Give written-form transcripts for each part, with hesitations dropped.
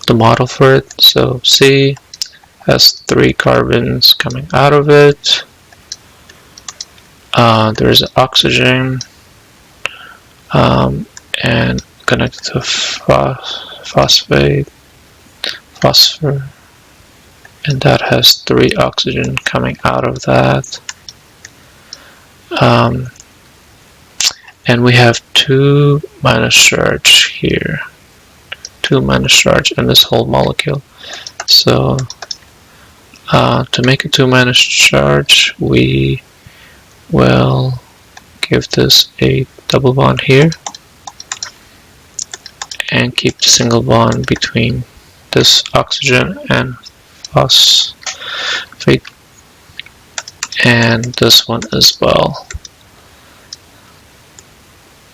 the model for it. So C has 3 carbons coming out of it. There's oxygen and connected to phosphate, phosphor, and that has 3 oxygen coming out of that. And we have 2 minus charge here, 2 minus charge in this whole molecule. So to make a 2 minus charge, we will give this a double bond here and keep the single bond between this oxygen and phosphate, and this one as well.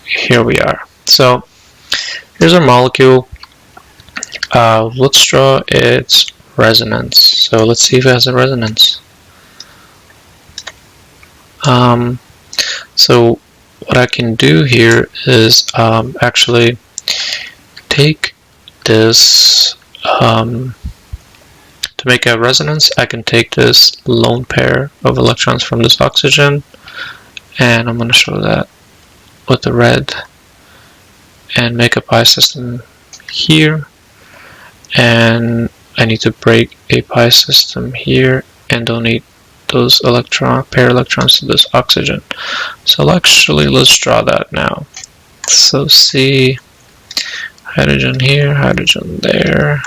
Here we are. So here's our molecule. Let's draw its resonance. So let's see if it has a resonance. So what I can do here is actually take this, to make a resonance, I can take this lone pair of electrons from this oxygen, and I'm going to show that with the red, and make a pi system here, and I need to break a pi system here and donate those pair electrons to this oxygen. So actually let's draw that now. So C, hydrogen here, hydrogen there,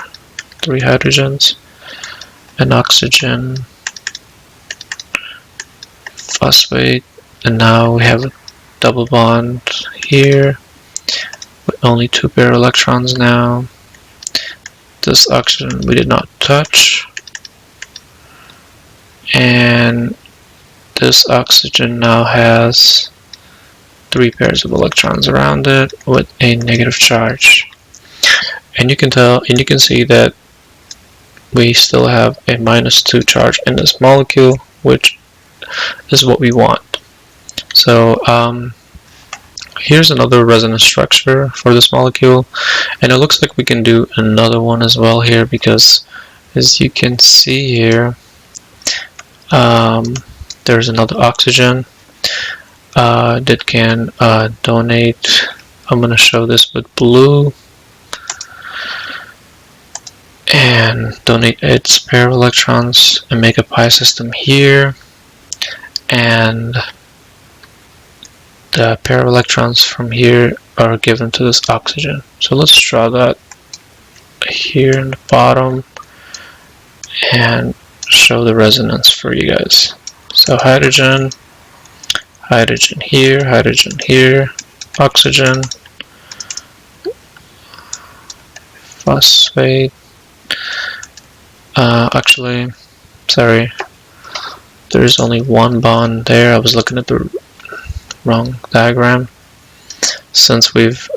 3 hydrogens, an oxygen, phosphate, and now we have a double bond here with only 2 pair electrons now. This oxygen we did not touch, and this oxygen now has 3 pairs of electrons around it with a negative charge. And you can tell, and you can see that we still have a -2 charge in this molecule, which is what we want. So here's another resonance structure for this molecule, and it looks like we can do another one as well here, because as you can see here, there's another oxygen that can donate. I'm going to show this with blue, and donate its pair of electrons and make a pi system here, and the pair of electrons from here are given to this oxygen. So let's draw that here in the bottom and show the resonance for you guys. So hydrogen, hydrogen here, oxygen, phosphate. Actually, sorry, there's only 1 bond there. I was looking at the wrong diagram. Since we've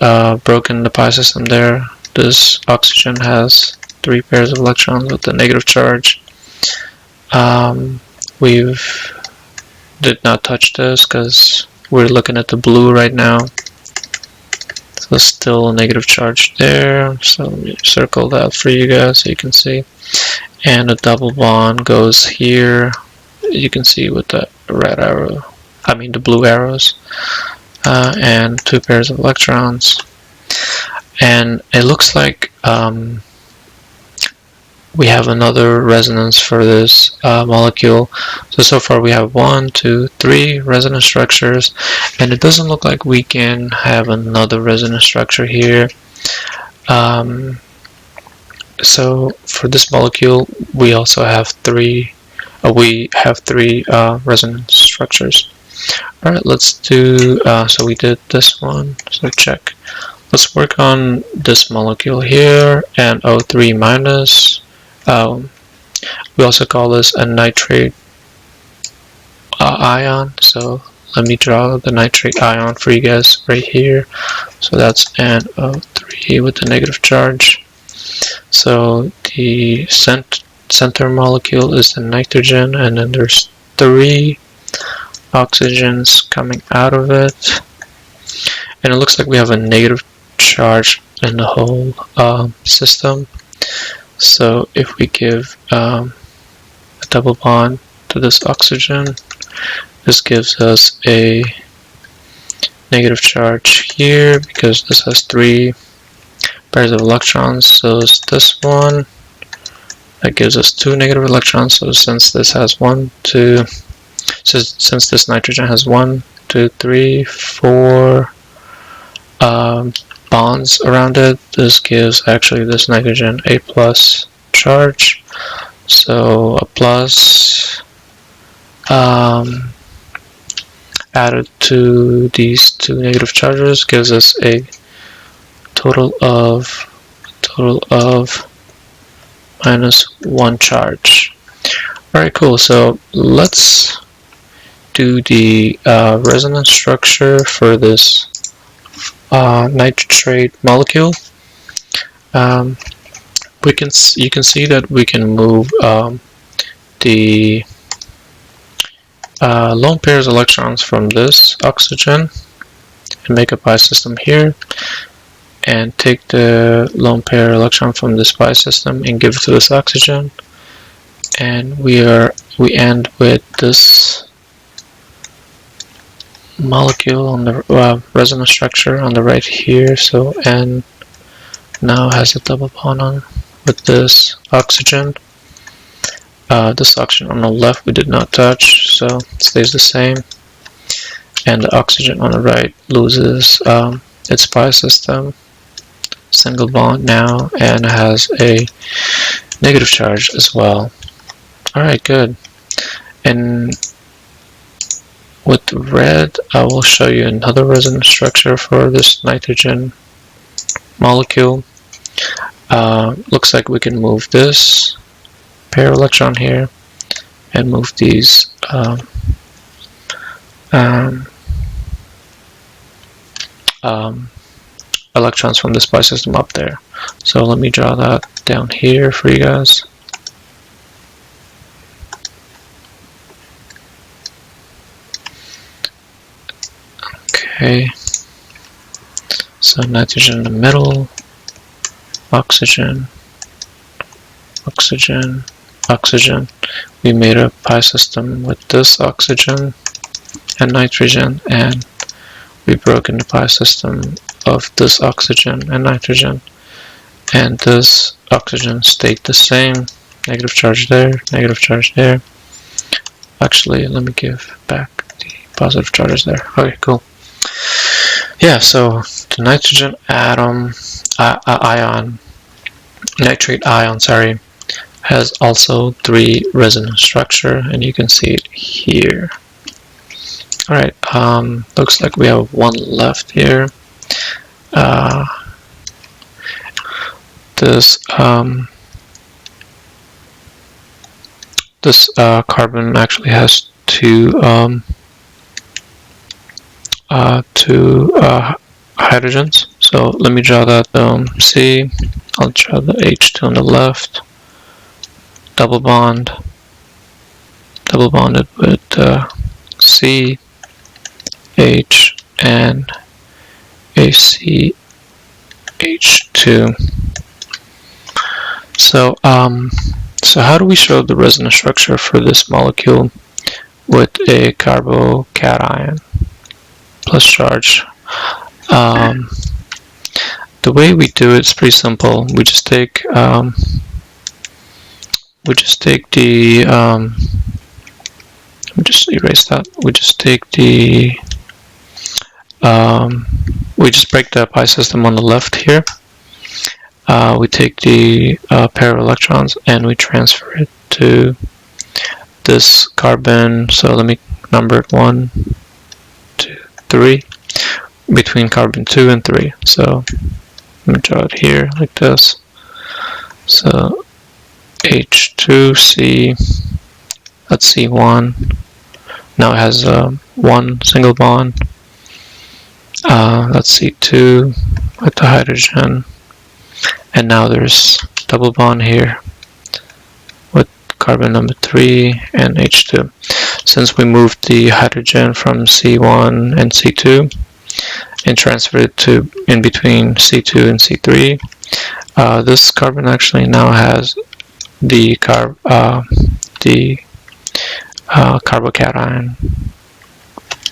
broken the pi system there, this oxygen has 3 pairs of electrons with a negative charge. We've did not touch this because we're looking at the blue right now. So still a negative charge there. So let me circle that for you guys so you can see. And a double bond goes here. You can see with the red arrow, I mean the blue arrows, and 2 pairs of electrons. And it looks like we have another resonance for this molecule. So far we have 1, 2, 3 resonance structures, and it doesn't look like we can have another resonance structure here. So for this molecule, we also have 3. We have 3 resonance structures. All right, let's do. So we did this one. So check. Let's work on this molecule here, and O3 minus. We also call this a nitrate ion. So let me draw the nitrate ion for you guys right here. So that's NO3 with a negative charge. So the center molecule is the nitrogen, and then there's 3 oxygens coming out of it, and it looks like we have a negative charge in the whole system. So if we give a double bond to this oxygen, this gives us a negative charge here because this has 3 pairs of electrons. So it's this one that gives us 2 negative electrons. So since this has 1, 2, since this nitrogen has 1, 2, 3, 4 bonds around it, this gives actually this nitrogen a plus charge. So a plus added to these 2 negative charges gives us a total of -1 charge. Alright, cool. So let's do the resonance structure for this nitrate molecule. You can see that we can move the lone pairs electrons from this oxygen and make a pi system here, and take the lone pair electron from this pi system and give it to this oxygen, and we end with this molecule on the resonance structure on the right here. So N now has a double bond on with this oxygen. This oxygen on the left we did not touch, so it stays the same, and the oxygen on the right loses its pi system, single bond now, and has a negative charge as well. Alright, good. And with the red, I will show you another resonance structure for this nitrogen molecule. Looks like we can move this pair electron here and move these electrons from this pi system up there. So let me draw that down here for you guys. Okay, so nitrogen in the middle, oxygen, oxygen, oxygen. We made a pi system with this oxygen and nitrogen, and we broke into pi system of this oxygen and nitrogen, and this oxygen stayed the same. Negative charge there, negative charge there. Actually, let me give back the positive charges there. Okay, cool. Yeah, so the nitrogen nitrate ion, sorry, has also 3 resonance structure, and you can see it here. Alright, looks like we have 1 left here. This carbon actually has 2 hydrogens. So let me draw that C. I'll draw the H2 on the left. Double bonded with C, H, and a CH2. So how do we show the resonance structure for this molecule with a carbocation plus charge? The way we do it is pretty simple. We just take the let me just erase that. We just take the we just break the pi system on the left here. We take the pair of electrons and we transfer it to this carbon. So let me number it 1, 2, 3, between carbon 2 and 3. So let me draw it here like this. So H2C, that's C1. Now it has 1 single bond. That's C2 with the hydrogen. And now there's double bond here with carbon number 3 and H2. Since we moved the hydrogen from C1 and C2, and transfer it to in between C2 and C3. This carbon actually now has the carbocation